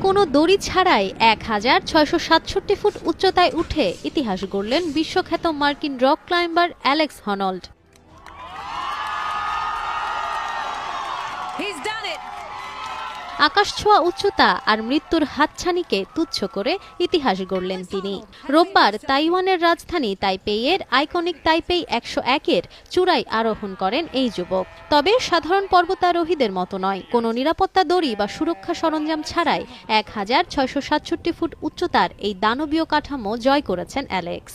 কোনো দড়ি ছাড়াই ১,৬৬৭ ফুট উচ্চতায় উঠে ইতিহাস গড়লেন বিশ্বখ্যাত মার্কিন রক ক্লাইম্বার অ্যালেক্স হনল্ড। আকাশছোঁয়া উচ্চতা আর মৃত্যুর হাতছানিকে তুচ্ছ করে ইতিহাস গড়লেন তিনি। রোববার তাইওয়ানের রাজধানী তাইপেইয়ের আইকনিক তাইপেই ১০১-এর চূড়ায় আরোহণ করেন এই যুবক। তবে সাধারণ পর্বতারোহীদের মতো নয়, কোনো নিরাপত্তা দড়ি বা সুরক্ষা সরঞ্জাম ছাড়াই ১,৬৬৭ ফুট উচ্চতার এই দানবীয় কাঠামো জয় করেছেন অ্যালেক্স।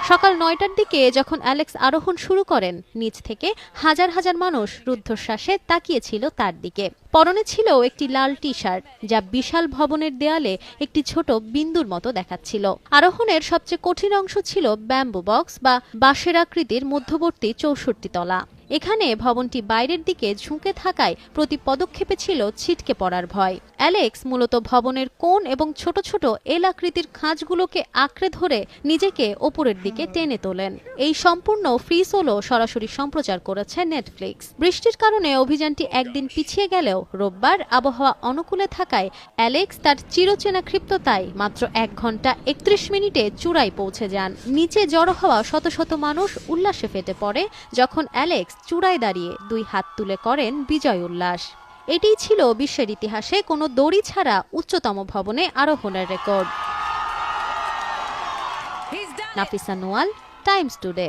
সকাল ৯টার দিকে যখন অ্যালেক্স আরোহণ শুরু করেন, নিচ থেকে হাজার হাজার মানুষ রুদ্ধশ্বাসে তাকিয়েছিল তার দিকে। পরনে ছিল একটি লাল টি শার্ট, যা বিশাল ভবনের দেয়ালে একটি ছোট বিন্দুর মতো দেখাচ্ছিল। আরোহণের সবচেয়ে কঠিন অংশ ছিল ব্যাম্বু বক্স বা বাঁশের আকৃতির মধ্যবর্তী ৬৪ তলা। এখানে ভবনটি বাইরের দিকে ঝুঁকে থাকায় প্রতি পদক্ষেপে ছিল ছিটকে পড়ার ভয়। অ্যালেক্স মূলত ভবনের কোণ এবং ছোট ছোট এল আকৃতির খাঁজগুলোকে আঁকড়ে ধরে নিজেকে ওপরের দিকে টেনে তোলেন। এই সম্পূর্ণ ফ্রি সোলো সরাসরি সম্প্রচার করেছে নেটফ্লিক্স। বৃষ্টির কারণে অভিযানটি একদিন পিছিয়ে গেলেও রোববার আবহাওয়া অনুকূলে থাকায় অ্যালেক্স তার চিরচেনা ক্ষিপ্রতায় মাত্র ১ ঘন্টা ৩১ মিনিটে চূড়ায় পৌঁছে যান। নিচে জড়ো হওয়া শত শত মানুষ উল্লাসে ফেটে পড়ে যখন অ্যালেক্স চূড়ায় দাঁড়িয়ে ২ হাত তুলে করেন বিজয় উল্লাস। এটিই ছিল বিশ্বের ইতিহাসে কোনো দড়ি ছাড়া উচ্চতম ভবনে আরোহণের record. Nafisa Noal, Times today.